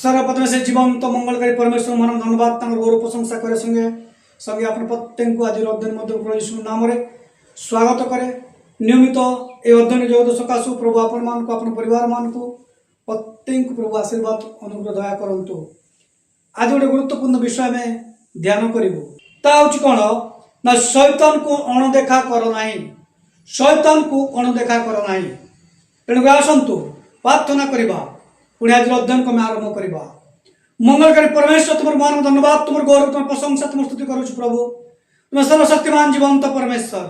सर्वप्रथम से जीवंत मंगलकारी परमेश्वर मान धन्यवाद गौरव प्रशंसा करे संगे संगे अपन प्रत्येक को आज अध्ययन मध्य यीशु नाम स्वागत करे। नियमित ये अध्ययन जगत सकाशु प्रभु आपण मान को अपन परिवार मान को प्रत्येक प्रभु आशीर्वाद अनुग्रह दया करंतु। आज गोटे गुरुत्वपूर्ण विषय में ध्यान करूँ कौन ना शैतान को अणदेखा कर ना, शैतान को अणदेखा कर ना। तेणुक आसतु प्रार्थना करवा पुणी आज अध्ययन को आरंभ करवा। मंगलकारी परमेश्वर तुम मान धन्यवाद तुम गौरव तुम प्रशंसा तुम स्तुति करुच प्रभु। तुम सर्वशक्तिमान जीवंत परमेश्वर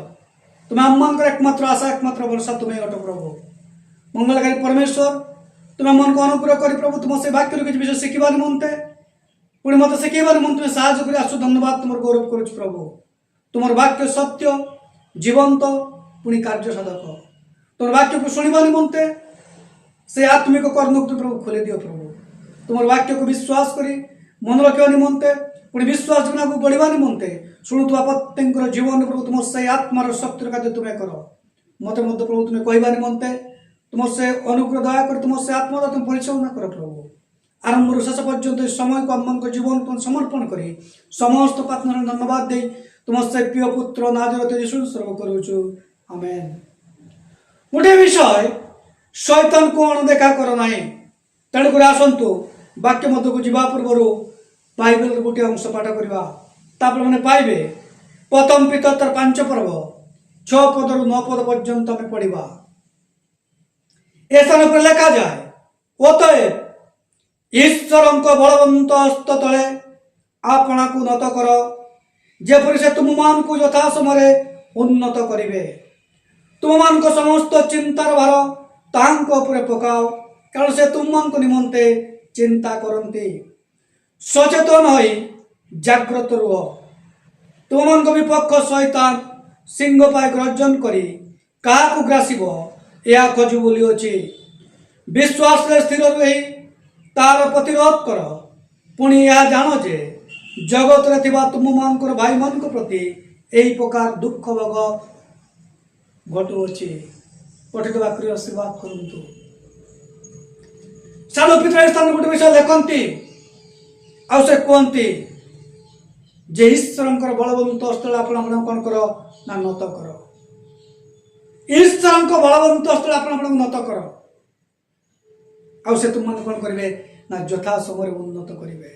तुम आम एकमात्र आशा एकमात्र भरोसा तुम्हें अट प्रभु। मंगलकारी परमेश्वर तुम मन को अनुग्रह कर प्रभु तुम से वाक्य किसी विषय शिखा निमंते पुणी मत शिखा निमंते तुम्हें साहय कर आसु धन्यवाद तुम गौरव करुच प्रभु। तुम वाक्य सत्य जीवंत पुणी कार्य साधक तुम वाक्य को शुणा निमंते से आत्मिक कर्णक प्रभु खोली दियो प्रभु। तुम वाक्य को विश्वास करी मन रखा निमंते पुणी विश्वास को बढ़ा निमंते शुणुवा प्रत्येक जीवन प्रभु तुम से आत्मार शक्तिर कार्य तुम्हें कर मत प्रभु तुम्हें कहवा निमंते तुम से अनुग्रह दया कर तुम से आत्मा तुम परिचालना कर प्रभु। आरंभ शेष पर्यंत समय को आम जीवन तुम समर्पण कर समस्त प्रार्थना धन्यवाद दे तुम से प्रिय पुत्र नाजरत यीशु सर्व करुचु आमेन। गोटे विषय शैतान को अणदेखा कर ना। तेणुक आसतु वाक्य मध्य को जीवा पूर्व बाइबल गोटे अंश पाठ करवा मैंने पाइबे प्रथम पितर 5 पर्व 6 पद रु 9 पद पर्यंत आम पढ़ा। ए स्थान पर लिखा जाए अतएव ईश्वर बलवंत हस्त तले आपना को नत कर जेपरी से तुम मान को यथा समय उन्नत करेंगे। तुम मान को समस्त चिंतार भार तांको उपरे पकाओ कारण से तुम मान को निमंते चिंता करती। सचेतन होई जाग्रत रुह तुम मान को विपक्ष शैतान सिंह पाए गर्जन करी क्या ग्रासीब या खोजु बोली अच्छी। विश्वास स्थिर रही तार प्रतिरोध कर पुणी यह जान जे जगत रे थिबा तुम मान भाई मान प्रति यही प्रकार दुख भोग घटुअछि। पठित वाक्य आशीर्वाद करंतु। साधु पिता स्थान गोटे विषय लिखती आ से कहती जे ईश्वर बलवंत स्थल आपण कौन कर ना नत कर। ईश्वर बलवंत स्थल आपण नत कर आ तुम कौन करेंगे ना यथा समय उन्नत करेंगे।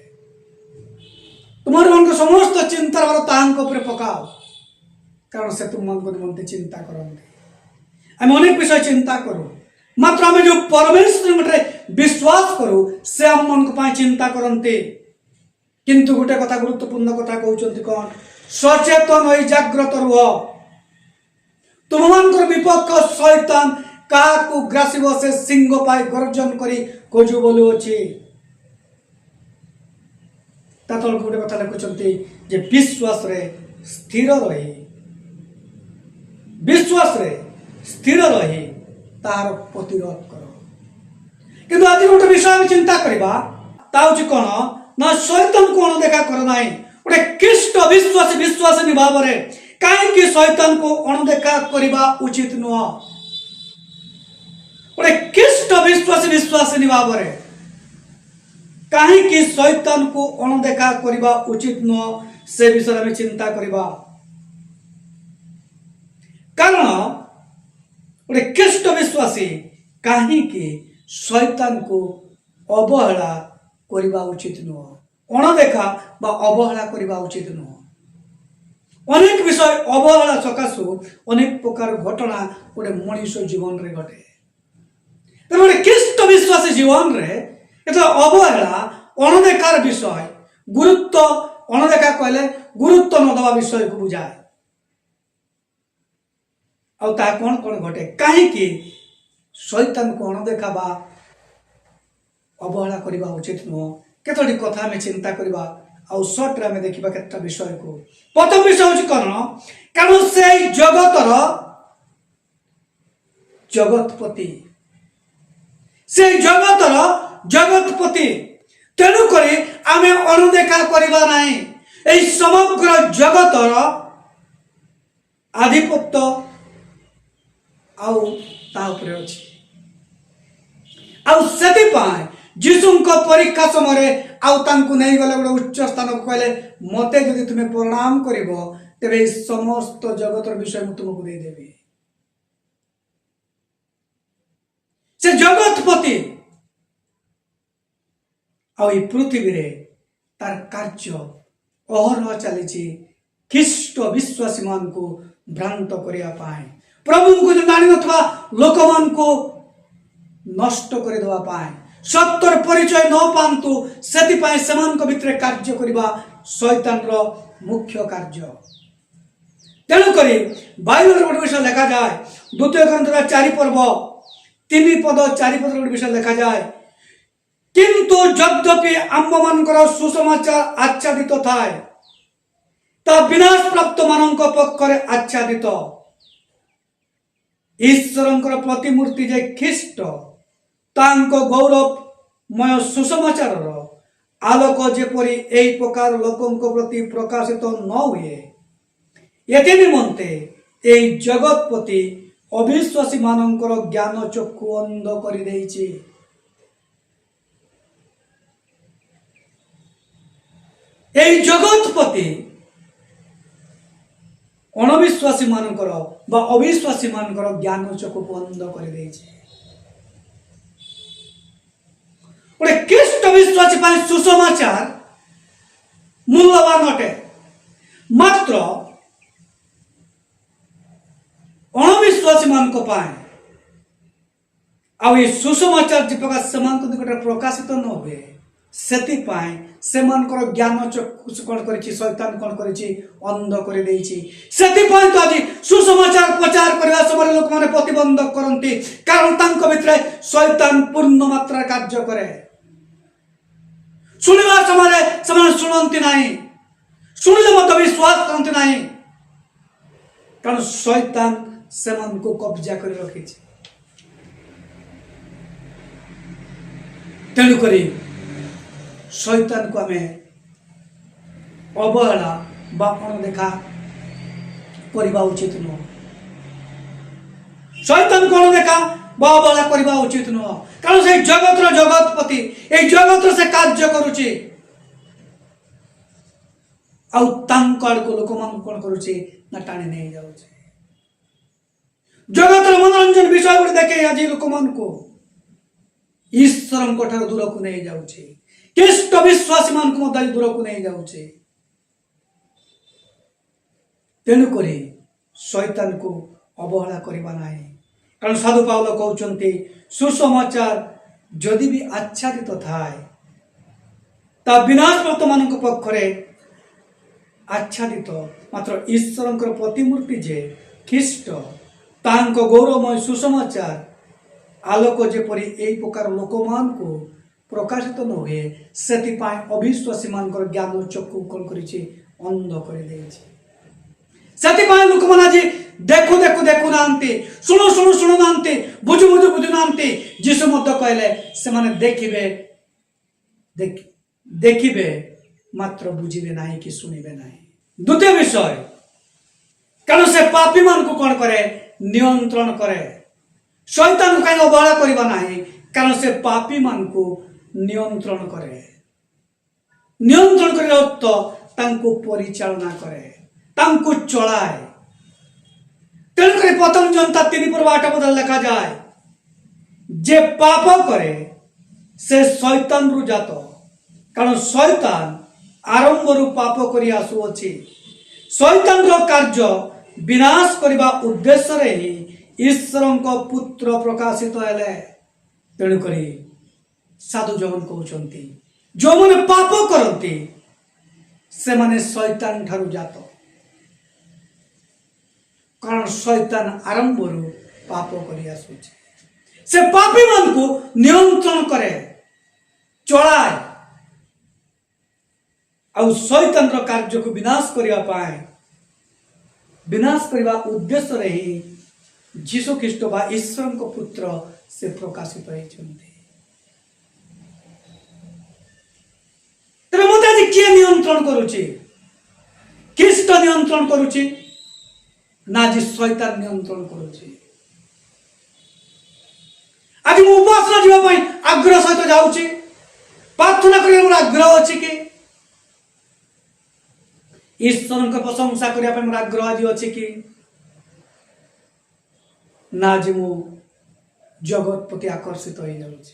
तुम समस्त चिंता तांको पकाओ कारण से तुम निमंते चिंता करते। आम अनेक विषय चिंता करूँ मात्र आम जो परमेश्वर विश्वास करूँ से आम मन को चिंता करते। किंतु गोटे कथा गुरुत्वपूर्ण कथा कहते कौन सचेतन हो जाग्रत रुह तुम मान विपक्ष शैतान क्या ग्रासीब से सिंह पाई गर्जन करी खोजु बोलू अच्छी। तल गोटे कथा लिखुंटे जे विश्वास रे स्थिर रही विश्वास रे स्थिर रही तार प्रतिरोध कर। किंतु आज गोटे विषय चिंता करवा कौन ना शैतान को अणदेखा कर ना। गोटे ख्रीष्ट विश्वासी विश्वासी भाव में कहीं शैतान को अणदेखा करने उचित नुह। गोटे ख्रीष्ट विश्वासी विश्वासी भाव में कहीं शैतान को अणदेखा करने उचित नुह से विषय में चिंता करवा। कारण गोटे ख्रीष्ट विश्वासी कहीं शैतान को अवहेला करवा उचित नुह अणदेखा बा अवहेला करवा उचित नुह। अनेक विषय अवहेला सकाशु अनेक प्रकार घटना गोटे मनीष जीवन रे घटे। गोटे ख्रीष्ट विश्वासी जीवन रे अवहेला अणदेखार विषय गुरुत्व अणदेखा कहले गुरुत्व न दवा विषय को बुझाए आ कौन कौन घटे कहीं शैतान को अणदेखा बा अवहेला करवा उचित नुह। केतोटी कथा आम चिंता करवा आउ सर्ट आम देखा केतटा विषय को। प्रथम विषय हूँ कौन कारण से जगतर जगतपति से जगतर जगतपति तेणुक आम अणदेखा करवा नहीं। यही समग्र जगतर आधिपत्य आउ ता उपरे अछि। आउ सेति पाए जीशु परीक्षा समय नहीं गले गोटे उच्च स्थान को कहले मते जदि तुम्हें प्रणाम करिवो तेबे समस्त जगतर विषय मु तुमको दे देबी। से जगतपति आ पृथ्वी रे तार कार्य अहरह चली ख्रीष्ट विश्वासी मान को भ्रांत करने प्रभु को जो जानी नथवा लोक मान को नष्ट कर देवा पाए सत्यर परिचय न पांतु सेतिपाई समान को भितर कार्य करबा शैतान रो मुख्य कार्य। तेणु करी बाइबल गोटे विषय लिखा जाए द्वितीय ग्रंथ 4 पर्व 3 पद 4 पद गोटे विषय लिखा जाए किंतु यद्यपि आम्भ मानकर सुसमाचार आच्छादित थाए ता विनाश प्राप्त मानक पक्षरे आच्छादित ईश्वरंकर प्रतिमूर्ति जे ख्रीष्ट तांको गौरवमय सुसमाचार आलोक जेपरी एई प्रकार लोकंक प्रति प्रकाशित न हुए एते निमंते एई जगतपति अविश्वासी मानकर ज्ञान चक्षु अंध करि देइछि। एई जगतपति अणविश्वासी मानकर बा अविश्वासी मानकर ज्ञान चक्षु अंध करि देइछि। गोटे ख्रीष्ट विश्वासी पाई सुसमाचार मूल्यवान अटे मात्र अणविश्वासी मान सुसमाचार जी प्रकार से निकट प्रकाशित न हुए से ज्ञान चक्षु कौन कर शैतान कौन कर अंध कर तो आज सुसमाचार प्रचार करने समय लोक मैंने प्रतिबंधक करती कारण भितर शैतान पूर्ण मात्रा कार्य करे शुणा समय शुणती ना शुणिले मत विश्वास करती ना कारण शैतान से कब्जा कर रखी तेणुक शैतान को आम अवहेला बा अणदेखा करवा उचित नुह शैतान को अणदेखा बा अवहेला करवा उचित नुह कारण से जगतर जगतपति ए जगत से कार्य करुची आड़को लोक मान कौन करुची ना टाणी नहीं जाऊँ जगतर मनोरंजन विषय गुड़ देखे आज लोक मान को ईश्वर ठार दूर को नहीं जाऊँ ख्रीष्ट विश्वासी मान को दूर को नहीं जाऊँ तेणुक शैतान को अवहेला करवा ना कारण साधु पाउल कहते सुसमाचार जदि भी आच्छादित थाए ता विनाश प्राप्त मान पक्षरे आच्छादित मात्र ईश्वर प्रतिमूर्ति जे ख्रीष्ट तांको गौरवमय सुसमाचार आलोक जेपरी एई प्रकार लोक मान को प्रकाशित न हुए से अविश्वासी मान ज्ञान चक्षु कौन कर अंध कर लोक मैंने आज देखु देखु देखु ना शुणु शुणु शुणु ना बुझु बुझु बुझु ना जीशु मत कहले से माने देखिबे देखिबे मात्र बुझिबे नहीं कि सुनिबे नहीं। द्वितीय विषय कारण से पापी मान को कौन करे नियंत्रण करे शैतान को कहीं अवहेला करवा नहीं कारण से पापी मान को नियंत्रण करे नियंत्रण कर अर्थ तांको परिचालना करे तांको चलाए तेणुक प्रथम जनता 3 पर्व 8 पद लिखा जाए जे पाप करे से शैतान रु जात कारण शैतान आरंभ रु पाप करी आसुअछि शैतान रो कार्य विनाश करबा उद्देश्य रे ही ईश्वर को पुत्र प्रकाशित हेले तेणुक साधु जगन कहते जो मैंने पाप करती से माने शैतान ठारू जात कारण शैतान आरंभ रु पाप करी आसुछि से पापी मान को नियंत्रण करे चलाए आउ शैतान रो कार्य को विनाश करने उद्देश्य रे ही जीशु ख्रीष्ट बा ईश्वर को पुत्र से प्रकाशित होइछन्ति। मत आज किए नियंत्रण करुची ख्रीष्ट नियंत्रण करुची ना जी शैतान नियंत्रण करुची आज मु उपासना जीवा आग्रह सहित जाऊँगी प्रार्थना करिया मोर आग्रह अछि कि ईश्वर को प्रशंसा करिया पे मोर आग्रह आज अछि कि ना जे मु जगत प्रति आकर्षित हो जाउछि,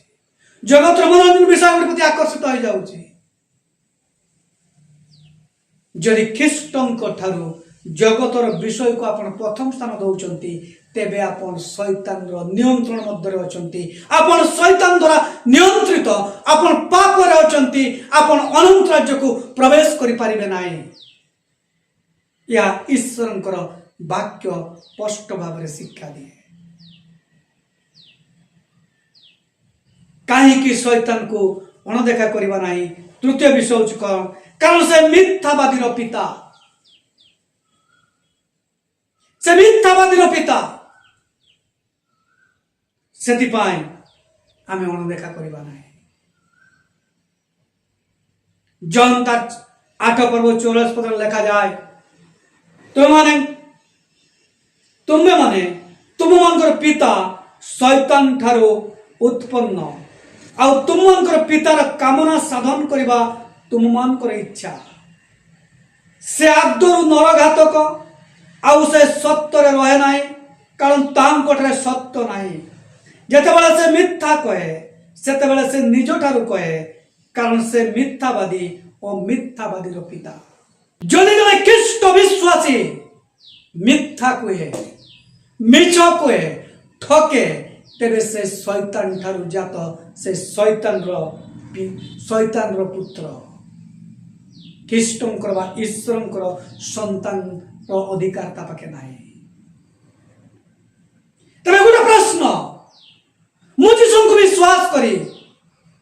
जगत मनोरंजन विषय प्रति आकर्षित हो जाउछि। जदि ख्रीष्टଙ୍କ ଠାରୁ जगतर विषय को आपण प्रथम स्थान दौचंती तेबे आपण शैतान रो नियंत्रण मध्य अछंती, आपण शैतान द्वारा नियंत्रित, आपण पाप रे अछंती, आपण अनंत राज्य को प्रवेश करि परिबे नाही। या ईश्वरंकर वाक्य स्पष्ट भाव रे शिक्षा दिए। कहीं कि शैतान को अणदेखा करबा नाही। तृतीय विषय होछि कारण से मिथ्यावादी रो पिता, से मिथ्यावादी रो पिता, सेति पाए आमे अणदेखा करबा नाही। जॉन 8 पर्व 14 पद लिखा जाए, तुम्हें माने तुम मनकर पिता शैतान ठारो उत्पन्न, आ तुम मनकर पितार कामना साधन करबा तुम मनकर इच्छा। से आदर नरघातक आउ से सत्य रे रहे नाही, कारण तांकटरे सत्य नाही। जेतेबेले से मिथ्या कहे सेतेबेले से निज ठारू कहे, कारण से मिथ्यावादी और मिथ्यावादी रो पिता। जदि जने ख्रीष्ट विश्वासी मिथ्या कहे, मिछ कहे, ठके, तेबे से शैतान ठारू जात, से शैतान रो पुत्र। ख्रीष्टंकर बा ईश्वरंकर संतान रो अधिकार ता पाखे नाही। तबे गोटे प्रश्न, मु जीशु को विश्वास करी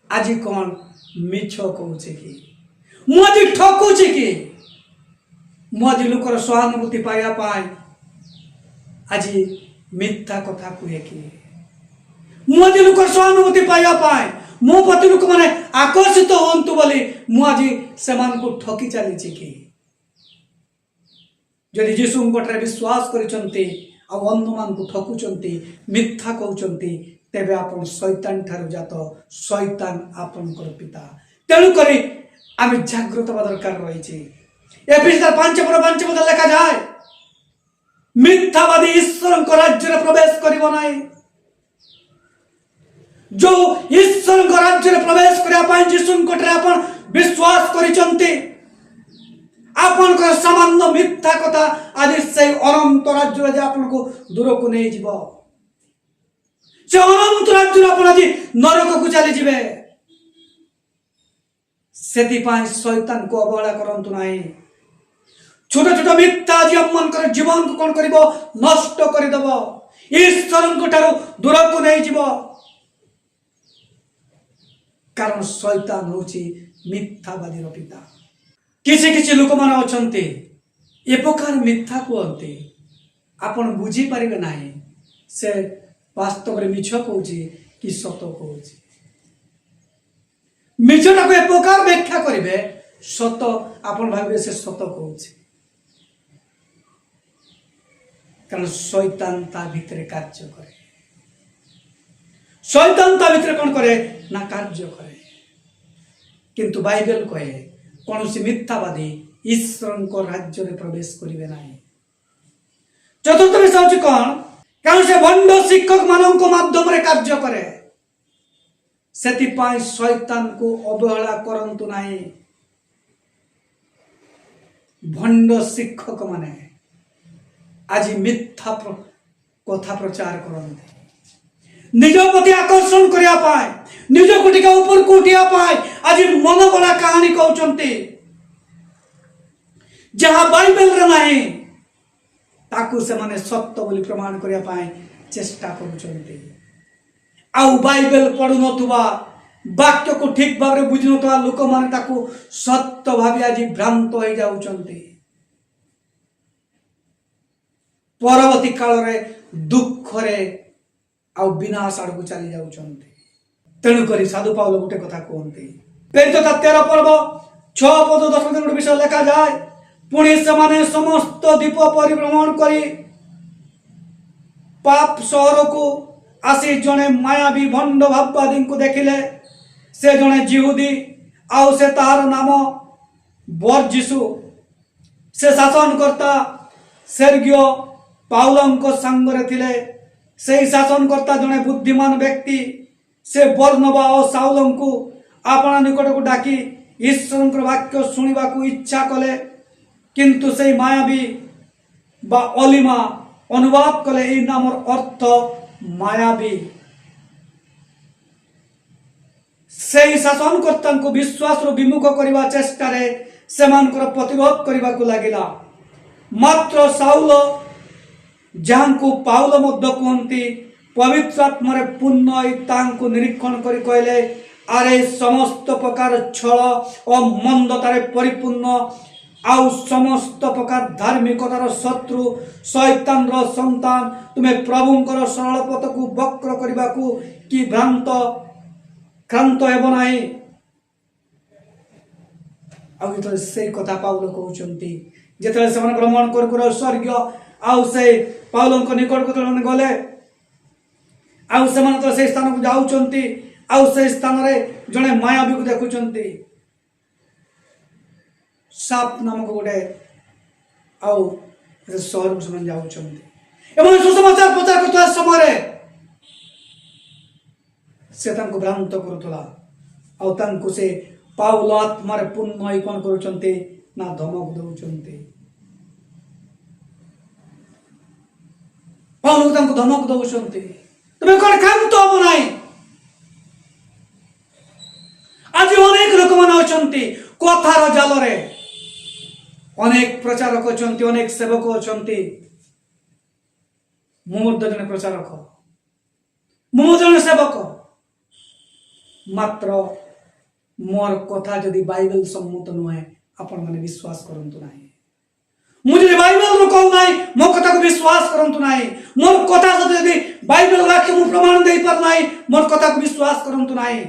आज कौन मिछ कहूचे कि, मु आज ठकुचे कि, मु आज लोकर सहानुभूति पाया पाए आज मिथ्या कथा कहे कि, मु आज लोकर सहानुभूति पाया पाए मो प्रति लोक माने आकर्षित होंतु बोली मु आज सेमान को ठकी चली कि। जदि जीशु कोठरे विश्वास करिसंती आ अन्यमान को ठकुचंती, मिथ्या कहउचंती, तेबे आपण शैतान ठारू जात, शैतान आपनकर पिता। तेणु करी आमे जागृत बा दरकार रहिछि। एफिसियर 5:5 लिखा जाए, मिथ्यावादी ईश्वरଙ୍କ राज्य प्रवेश करिबो नाही। जो ईश्वर राज्य में प्रवेश करने जीशु कोठरे आपण विश्वास करिसंती, आपण को सामान्य मिथ्या कथा आज से अनंत राज्य जे आपण को दूर को नहीं जीवो, से अनंत राज्य आपण आज नरक को चली जिवे। सेति पाए शैतान को अवहेला करंतु नाही। छोट छोट मिथ्या जी मन कर जीवन को कोन करिवो, नष्ट करि देबो, ईश्वर को ठारो दूर को नहीं जीवो। कारण शैतान होची मिथ्यावादी रो पिता। किसी किसी लोक माने अछंती ए प्रकार मिथ्या कहते आपण बुझी परिबे नाही, से वास्तव रे मिछ कहूची कि सत कहूची। मिछटा को ए प्रकार व्याख्या करिवे, सत आपण भाबे से सत कहूची। कारण शैतान ता भितरे कार्य करे। शैतान ता भितरे कोन करे ना कार्य करे। किंतु बाइबल कहे कौन सी मिथ्यावादी ईश्वर को राज्य में प्रवेश करिवे नाही। चतुर्थ विषय होची कौन, कारण से भंड शिक्षक मानक माध्यम रे कार्य करे, सेति पाई शैतान को अवहेला करंतु नाही। भंड शिक्षक माने आज मिथ्या कथा प्रचार करते, निज प्रति आकर्षण करिया पाए, निज को टिका ऊपर को उठिया पाए आज मन गला कहानी कहउचंती, जहां बाइबल रे नाही ताकू से माने सत्य बोली प्रमाण करिया पाए चेष्टा करूचंती। आउ बाइबल पढु नथुबा, वाक्य को ठीक भाव रे बुझि नथुबा लोक माने ताकू सत्य भाबी आज भ्रांत हो जाउचंती। परवर्ती काल रे दुख रे आ विनाश आड़ को चली जाउचंती। तेणु करी साधु पाउल गोटे कथा कहते, प्रेरित 13 पर्व 6 पद 10 पद गोटे विषय लिखा जाए, पुणी से समस्त द्वीप परिभ्रमण करी पाप सहर को आसी जने मायावी भंड भाववादी को देखिले। से जने जिहुदी आउ से तार नाम बर्जिसु से शासनकर्ता सेर्गियो पाउलंको संगरे थिले से शासनकर्ता जड़े बुद्धिमान व्यक्ति से बर्नबा और साउलंकु आपना निकट को डाकी ईश्वर वाक्य शुणा इच्छा कले किंतु से मायावी बा अलिमा अनुवाद कले ए नाम अर्थ मायावी से शासनकर्ता को विश्वास विमुख करने चेष्टा से प्रतिरोध करने को लगिला मात्र साउल जहाँ को पाउल मध्य कहती पवित्र आत्मा पूर्ण तांको निरीक्षण कर कहले आरे समस्त प्रकार छल और मंदतारे परिपूर्ण आउ समस्त प्रकार धार्मिकतार शत्रु शैतान संतान तुम्हें प्रभुंकर सरल पथ को वक्र करने को कि भ्रांत क्रांत हेब नाही आउ से कथा पाउल कहते जिते से भ्रमण कर स्वर्ग आउ से पाउल निकट को गले आउ से स्थान को जाऊँच आउ से स्थान जड़े मायावी को देखुंट साप नामक गोटे आउ सहर को से जाऊँ सुसमाचार प्रचार करता समय से भ्रांत करुला से पाउल आत्मा पूर्ण कौन करुँच ना धमक दौरान पाउल धमक दौरान तुम्हें कौन क्षांत हम ना आज अनेक लोक मैंने कथार जाल अनेक प्रचारक अच्छा अनेक सेवक अच्छा मुझे जन प्रचारक मु जन सेवक मात्र मोर कथा जदि बाइबल सम्मत नुहे आपण मैंने विश्वास करंतु नाही मुझे बाइबल रो कहू नाही मो कथा को विश्वास करंतु नाही मोर कथा सहित जदि बाइबल वाक्य मु प्रमाण दे पर नाही मोर कथा को विश्वास करंतु नाही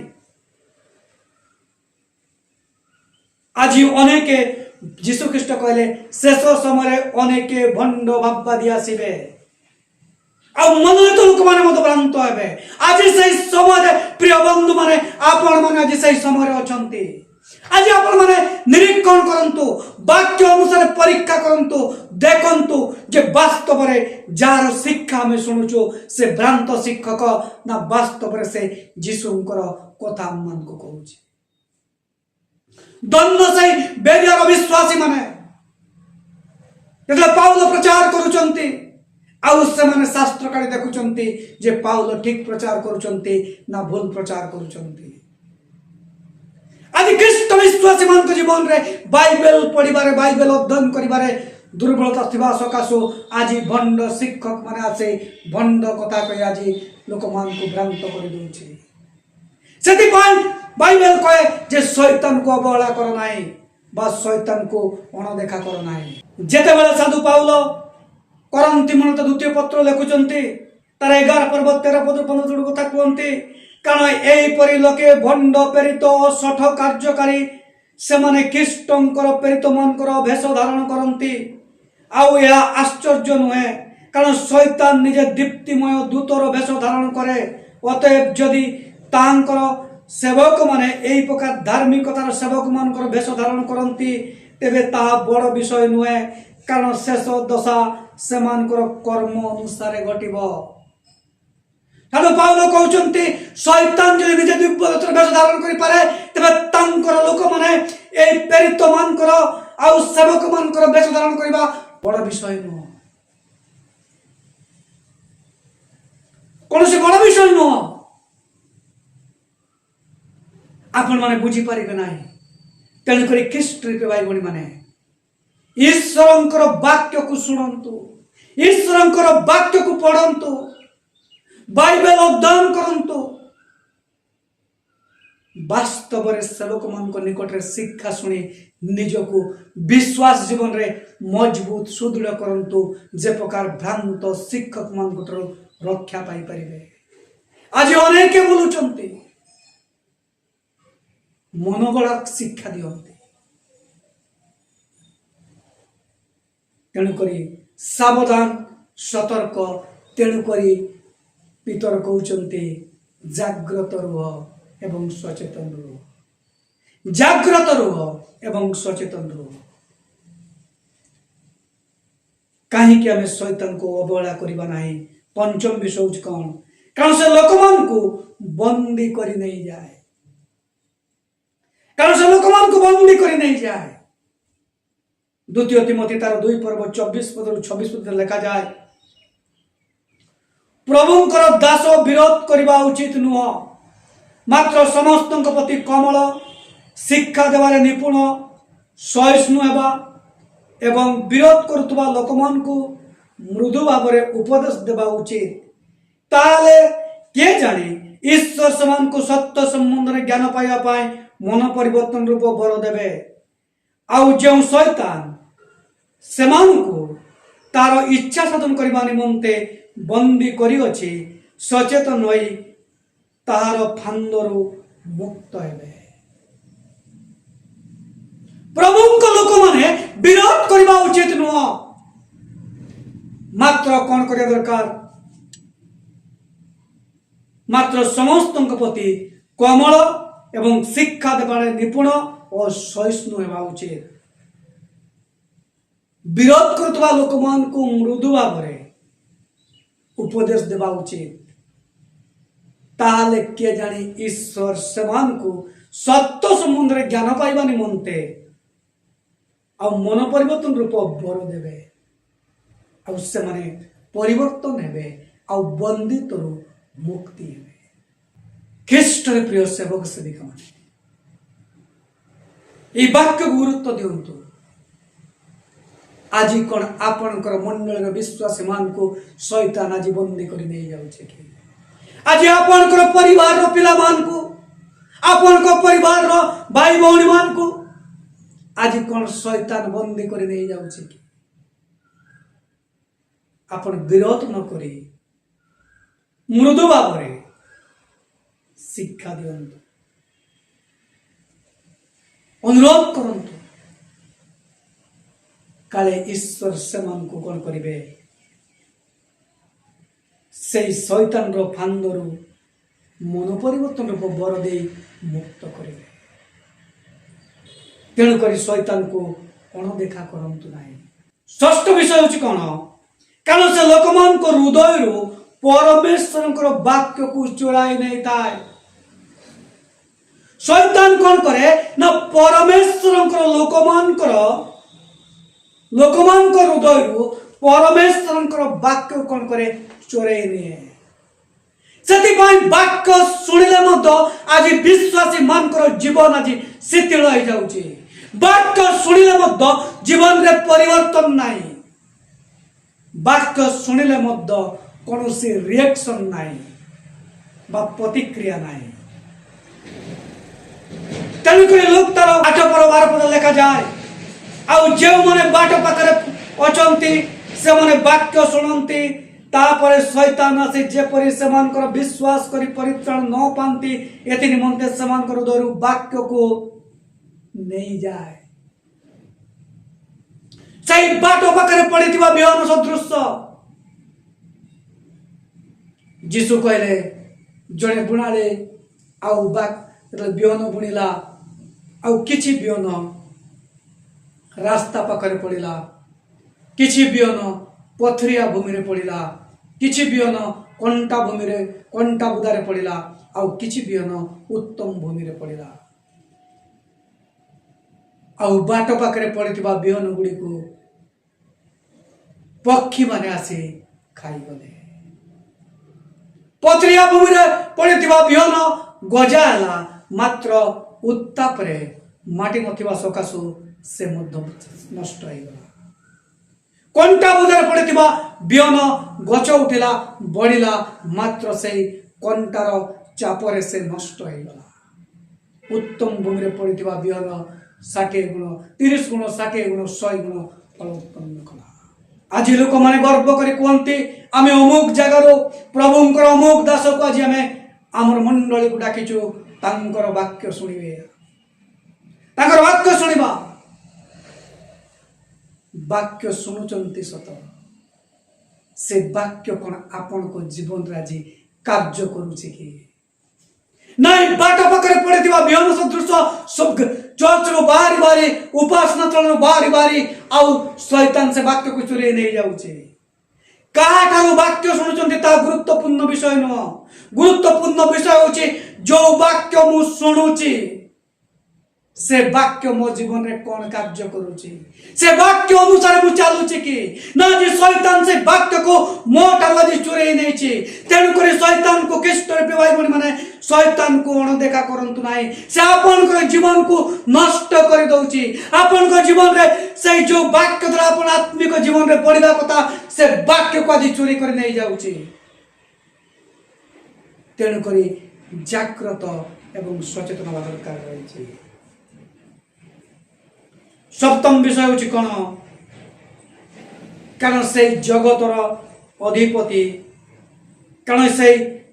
आज अनेक जीशु ख्रीष्ट कहले शेष समय अनेक भंड भाववादी आसबे मनोनीत लोक मैंने मत भ्रांत हे आज से समय प्रिय बंधु मैंने आपण मैंने आज से समय अच्छा आज आपण मैंने निरीक्षण करंतु वाक्य अनुसार परीक्षा करंतु देखंतु जे वास्तव में जार शिक्षा में शुणुचु से भ्रांत शिक्षक ना वास्तव से जीशुंकर कथा मान को कहूँ दंड से बेरियर अविश्वासी माने पाउल प्रचार करुचंती आउ से माने शास्त्र काढ़ी देखुचंती जे पाउल ठीक प्रचार करुचंती ना भूल प्रचार करुचंती आज ख्रीष्ट विश्वासी मान जीवन रे बाइबल पढ़िबारे बाइबल अध्ययन करिबारे दुर्बलता थिबा सकाशो आज भंड शिक्षक माने आसे भंड कथा कहि आज लोक मान को भ्रांत करि दोछि सेति बाइबल कहे जे शैतान को अवहेला कर नाही बा शैतान को अणदेखा कर नाही जेते बेला साधु पाउल करंती मन द्वितीय पत्र लिखुचंती तार 11 पर्व 13 पद 15 कथा कहते कारण एपरी लोके भंड प्रेरित सठ कार्यकारी से माने ख्रीष्टंकर प्रेरित मानकर भेष धारण करती आउ यह आश्चर्य नुहे कारण शैतान निजे दीप्तिमय दूतर भेष धारण करे अतएव जदि तांकर सेवक माने एई प्रकार धार्मिकतार सेवक मानकर भेष धारण करती तेबे ताहा बड़ विषय नुहे कारण शेष दशा से कर्म अनुसार घटिबो पाउल कहते शैतान जदि निजे दिव्य भेष धारण करि पारे तेबे तांकर लोक माने एई प्रेरित मानकर आउ सेवक मानकर भेष धारण करिबा बड़ विषय नुह कौन से बड़ विषय नुह आपण माने बुझी पारिबे नाही तेणुक ख्रीष्ट भाई भणी माने ईश्वरंकर वाक्य को शुणु ईश्वरंकर वाक्य को पढ़ंतु बाइबल अध्ययन करंतु वास्तव में सेवक मान निकट रे शिक्षा शुणी निजको विश्वास जीवन रे मजबूत सुदृढ़ करंतु जे प्रकार भ्रांत शिक्षक मान रक्षा पाई परिबे आज अनेक बोलुचंती मनोगढ़ा शिक्षा दियंती तेणुक सावधान सतर्क तेणुक पितर कहते जाग्रत रुह एवं सचेतन रुह जाग्रत रुह एवं सचेतन रुह। कहीं आम शैतान को अवहेला करबा नहीं। पंचम विषय हूँ कौन, कारण से लोक मान को बंदी करी नहीं जाए, कारण से लोक मान को बंदी करी नहीं जाए। द्वितीय तिमोथी तार 2 पर्व 24 पद 26 पद लिखा जाए, प्रभुंकर दास विरोध करबा उचित नुह, मात्र समस्त प्रति कमल शिक्षा देवारे निपुण सहिष्णु हेबा एवं विरोध करुवा लोक मान को मृदु भाव उपदेश देवा उचित। ताले किए जाने ईश्वर समान को सत्य संबंध में ज्ञान पाइबा पाए मन परिवर्तन रूप बर देवे। आउ जो शैतान सेमान को तार इच्छा साधन करबा निमंते बंदी करी अछि, सचेतन होई तार फांदरु मुक्त हेबे। प्रभुंक लोक माने विरोध करबा उचित नुह, मात्र कौन करिया दरकार, मात्र समस्त प्रति कोमल एवं शिक्षा देवारे निपुण और सहिष्णु हेबा उचित। विरोध करतबा लोक मान को मृदु भाव उपदेश देवा उचित। ताले किए जानी ईश्वर सेमान को सत्य संबंध में ज्ञान पाइबा निमंते आ मन परिवर्तन रूप बर देवे। आ से माने परिवर्तन हेबे आ बंदित मुक्ति हेबे। ख्रीष्ट प्रिय सेवक सेविका माने ये वाक्य गुरुत्व दिंतु। आज कौन आपणकर मंडल विश्वासी मान को शैतान आज बंदी कर नहीं जाउछे कि आज आपणकर परिवार रो पिला मान को, आपणकर परिवार रो भाई भौणी मान को आज कौन शैतान बंदी कर नहीं जाउछे कि आपण विरोध न करी मृदु भाव शिक्षा दियंतु, अनुरोध करंतु। काले ईश्वर सेमान को कौन करिवे, से शैतान रो फांदरु मन परिवर्तन रूप बर दे मुक्त करिवे। तेणु करी शैतान को अणदेखा करंतु नाही। षष्ठ विषय होची कौन, कारण से लोकमान को हृदय रो परमेश्वर वाक्य को चोराई नहीं थाए। शैतान कौन करे ना परमेश्वर लोकमान हृदय रू परमेश्वर वाक्य कौन करे चोराई निए। सेतिपाई वाक्य शुणिले आज विश्वासी मानकर जीवन आज शिथिल हो जाउची। वाक्य शुणिले जीवन रे परिवर्तन नाही, वाक्य शुणिले कौन सी रिएक्शन नाही बा प्रतिक्रिया नाही। तेणुक लोक तार 8 पर 12 पद लिखा जाए, आउ जो माने बाट पाखरे अचंती से माने वाक्य शुणंती, तापर शैतान आसी जेपरि सेमानकर विश्वास करी परित्राण न पांती एति निमंते सेमानकर हृदयरु वाक्य को नहीं जाए। सही बाट पाखरे पड़िथिबा बिहन सदृश जीशु कहले जड़े बुणाले आउ बिहन बुणिला, आउ किछि बिहन रास्ता पाखरे पड़िला, किछि बिहन पथरिया भूमि रे पड़िला, किछि बिहन कंटा भूमि रे कंटा बुदारे पड़िला, आउ किछि बिहन उत्तम भूमि रे पड़िला। आउ बाट पाखरे पड़िथिबा बिहन गुडी को पक्षी माने आसी खाई गले। पथरिया भूमि रे पड़िथिबा बिहन गजा हला, मात्र उत्ताप रे माटी नथिबा सकाशु से मध्य नष्ट हो गला। कंटा बुदारे पड़िथिबा बिहन गच उठिला बढ़िला, मात्र से कंटार चापरे से नष्ट हो गला। उत्तम भूमि रे पड़िथिबा बिहन 60 गुण 30 गुण 60 गुण 100 गुण फल उत्पन्न कला। आज लोक माने गर्व करी कहते आमे अमुक जगार प्रभुंकर अमुक दास को आज आमे आमर मंडली को डाकिचु, तांकर वाक्य शुणिबे, तांकर वाक्य शुणिबा। वाक्य शुणुचंती सत, से वाक्य कौन आपण को जीवन राजी कार्य करुछि कि नाई बाट पाखरे पड़े विहन सदृश सब चर्च रो बारी बारी उपासना स्थल बारी बारी आउ शैतान से वाक्य को चुरे नहीं जाउचे काठारू वाक्य शुणुचंती ता गुरुत्वपूर्ण विषय नुह गुरुत्वपूर्ण विषय होची जो वाक्य मु शुणुची से वाक्य मो जीवन रे कौन कार्य करूची से वाक्य अनुसार मु चालुची कि ना जे शैतान से वाक्य को मोटार आज चुरे नहीं छी तेणु करे शैतान को किष्ट रूपे भाई बणी माने शैतान को अणदेखा करंतु नाही से आपन को जीवन को नष्ट कर दउची आपन को जीवन रे से जो वाक्य द्वारा आपन आत्मिक जीवन रे पढ़िबा कथा से वाक्य को आज चोरी कर नहीं जाउची तेणु करे जागृत एवं सचेतन होवा दरकार रहिछि। सप्तम विषय होची कौन कारण से जगतर अधिपति कारण से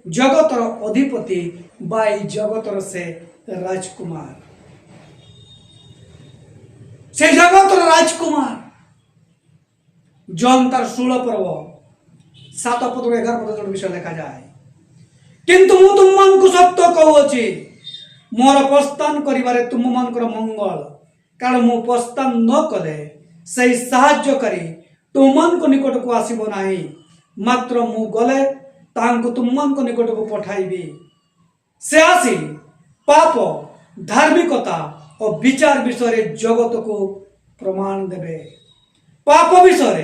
जगतर अधिपति बाई जगतर से राजकुमार से जगतर राजकुमार जॉन तार 16 पर्व 7 पद 11 पद विषय लिखा जाए किंतु मु तुम मान को सत्य कहूची मोर प्रस्थान करिबारे तुम मानकर मंगल कारण मु प्रस्थान न कले सही साहाय्य करी तुमन को निकट को आसीबो नाही मात्र मु गले तांको तुमन को निकट को पठाइबी से आसी पाप धार्मिकता और विचार विषय जगत को प्रमाण देबे पाप विषय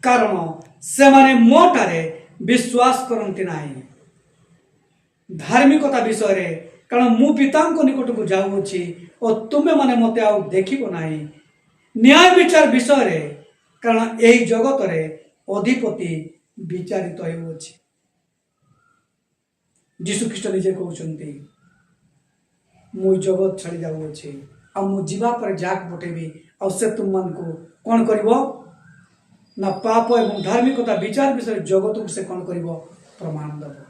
कारण से माने मोटारे विश्वास करंती नाही धार्मिकता विषय कारण मु पिता निकट को जाऊँगी और तुम्हें माने मते आउ देखिबो नाही न्याय विचार विषय कारण यही जगत रे अधिपति विचारित होउछि यीशु ख्रीष्ट निजे कहउछंती मु जगत छाड़ी जाऊँगी आ मु जीवा पर जाक बटेबी आ से तुम मन को कौन करिवो ना पाप एवं धार्मिकता विचार विषय जगत को से कौन करिवो प्रमाण दबो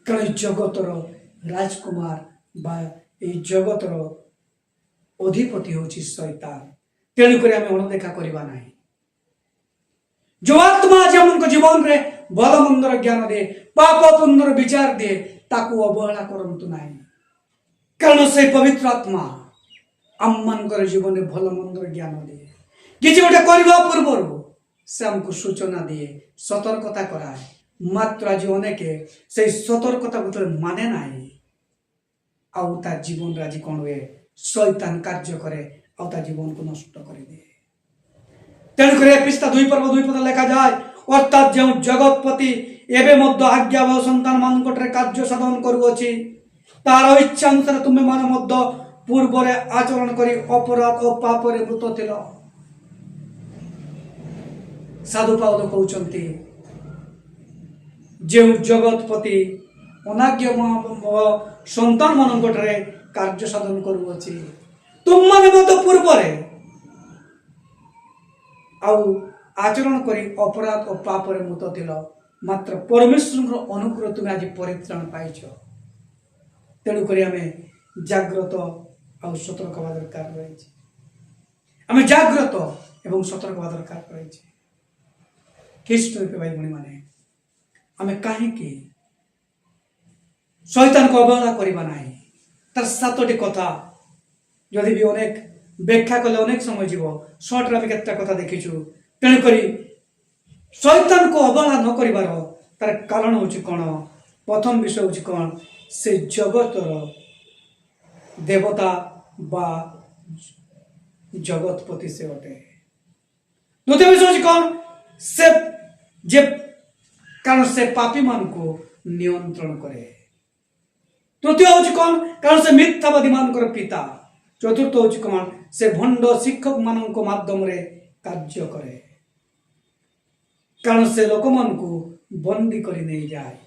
कारण जगतर राजकुमार बा जगतर अधिपति होची शैतान तेणुक आम अणदेखा करवा ना जो आत्मा आज हम जीवन रे भल मंदर ज्ञान दे पाप पुण्यर विचार दे ताकू अवहेला करंतु नाही कारण से पवित्र आत्मा आम मान जीवन में भल मंदर ज्ञान दे किसी गोटे करने पूर्व से आमको सूचना दिए सतर्कता कराए मात्र आज अनेक से सतर्कता को माने नाही आउ ता जीवन रे आज कौन हुए शैतान कार्य करे आउ ता जीवन को नष्ट कर दे तेणुक पृष्ठा 2 पर्व 2 पद लिखा जाए अर्थात जो जगतपति एवं मध्य आज्ञा भाव संतान मान कार्य साधन करुअछि तार इच्छा अनुसार तुम्हें मान मध्य पूर्व आचरण करी अपराध और पाप रे मृत थिल साधु पाउल कहउचंती जो जगतपति अनाज्ञा संतान मान कार्य साधन करुअछि तुम माने मत पूर्व आचरण करी अपराध और पाप रे मृत थिल मात्र परमेश्वर अनुग्रह तुम्हें आज परित्राण पाइछ तेणुक आम जाग्रत आ सतर्क हवा दरकार रही आम जाग्रत एवं सतर्क हवा दरकार रही ख्रीष्ट रूपे भाई भणी माने आम कहीं शैतान को अवहेला करवा ना तार 7टी कथा जदि भी अनेक व्याख्या कले अनेक समय जीव सर्ट आम केतटा कथा देखीचु तेणुक शैतान को अवहेला न करिवार तार कारण होची कौन प्रथम विषय होची कौन से जगतर देवता बा जगतपति से अटे द्वितीय विषय होची कौन से जे कारण से पापी मान को नियंत्रण करे तृतीय होची कौन कारण से मिथ्यावादी मान पिता चतुर्थ होची कौन से भंड शिक्षक मान को माध्यम रे कार्य करे कारण से लोक मान को बंदी करी नहीं जाए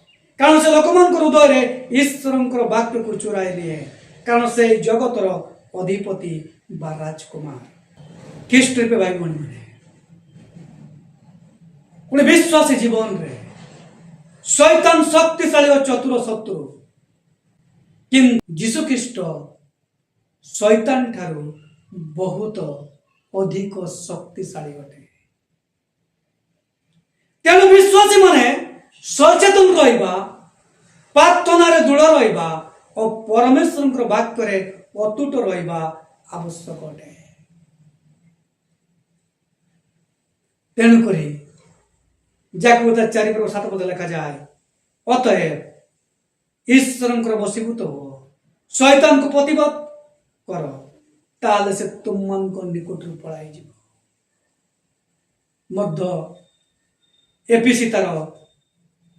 कारण से लोक मान को हृदय रे ईश्वर वाक्य को चुराई लिए कारण से जगतर अधिपति बा राजकुमार ख्रीष्ट रूपे भाई बहन मैंने गोटे विश्वासी जीवन रे शैतान शक्तिशाली और चतुर शत्रु किंतु यीशु ख्रीष्ट शैतान ठारू बहुत अधिक शक्तिशाली अटे तेणु विश्वासी माने सचेतन रहिबा प्रार्थनारे दृढ़ रहिबा और परमेश्वर वाक्य अतुट रहिबा आवश्यक अटे। तेणुक याकूब 4:7 लिखा जाए, अतएव ईश्वर वशीभूत हो शैतान को प्रतिबद्ध कर ताले से तुम मन को निकट पलाई जीव। मध्य एपीसी तार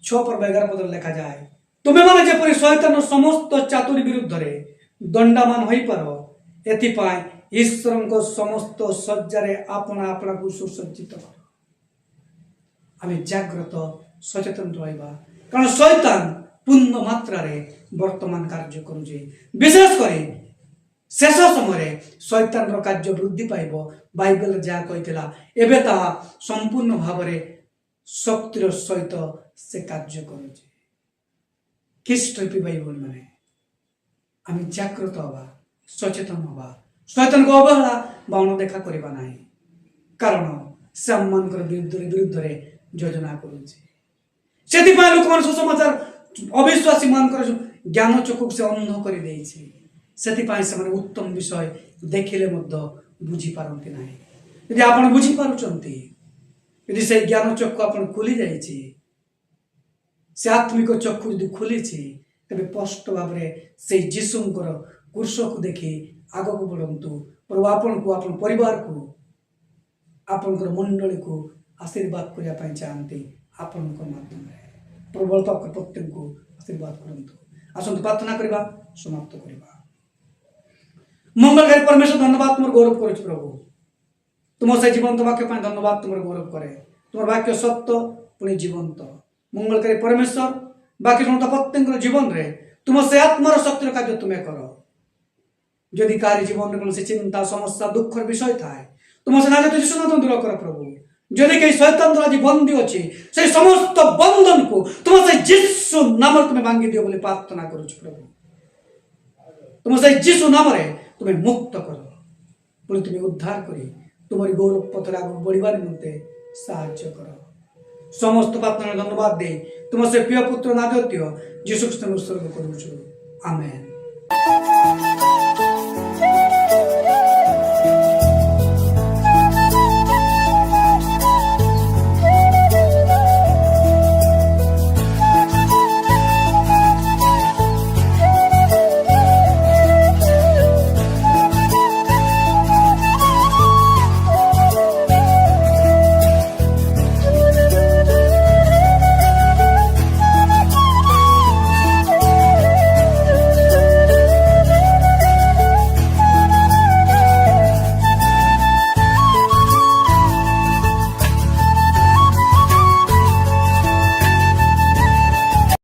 6:11 लिखा जाए, तुम्हें माने जेपरि शैतान समस्त चातुरी विरुद्ध रे दंडामान होई पार एथिपाई ईश्वर को समस्त सज्जारे अपना अपना को सुसज्जित कर। आम जाग्रत सचेतन रहिबा, कारण शैतान पूर्ण मात्रा रे वर्तमान कार्य करुचे। विशेषकर शेष समय शैतान कार्य वृद्धि पाइब। बाइबल जहाँ कही एबे ताहा संपूर्ण भाव शक्तिर सहित से कार्य करुचे। ख्रीष्ट भाई मैंने आम जाग्रत हवा, सचेतन हवा, शैतान को अवहेला बा अणदेखा करबा नाही, कारण से आम मान विरुद्ध योजना करुचे। से लोक मान सुसमाचार अविश्वासी मान ज्ञान चक्षु से अंध कर से उत्तम विषय देखिले बुझी पारती ना। यदि आप बुझी पारुचंती, यदि से ज्ञान चक्षु आप खोली जाइए, से आत्मिक चक्षु यदि खोली तेज स्पष्ट भाव से जीशुंकर क्रूस को देखी आग को बढ़ंतु। प्रभु आपण को आप परिवार को आपणकर मंडली को आशीर्वाद करने चाहती आपण माध्यम प्रबल प्रत्येक को आशीर्वाद करंतु। आसंतु प्रार्थना करबा, समाप्त करबा। मंगलकारी परमेश्वर धन्यवाद तुम गौरव करुच प्रभु, तुम से जीवंत वाक्य धन्यवाद तुम गौरव करे। तुम वाक्य सत्य पुणी जीवंत। मंगलकारी परमेश्वर बाकी शुणुता प्रत्येक जीवन रे तुम से आत्मार शक्तिर कार्य तुम्हें कर। जदि कारी जीवन में कौन चिंता समस्या दुखर विषय थाए तुम से नाजात यीशु नाम दूर कर प्रभु। जदि कहीं शैतान आज बंदी अच्छी से समस्त बंधन को तुम से यीशु नाम तुम्हें भांगी दियो बोले प्रार्थना करुच प्रभु। तुम से यीशु नाम तुम्हें मुक्त कर, पुणी तुम्हें उद्धार करी तुम्हारी गौरव पथर आगे बढ़िबार निमंते साहाय्य कर। समस्त प्रार्थना धन्यवाद दे तुम से प्रिय पुत्र नाजत्य यीशु ख्रीष्ट उत्सर्ग करुछु। आमेन।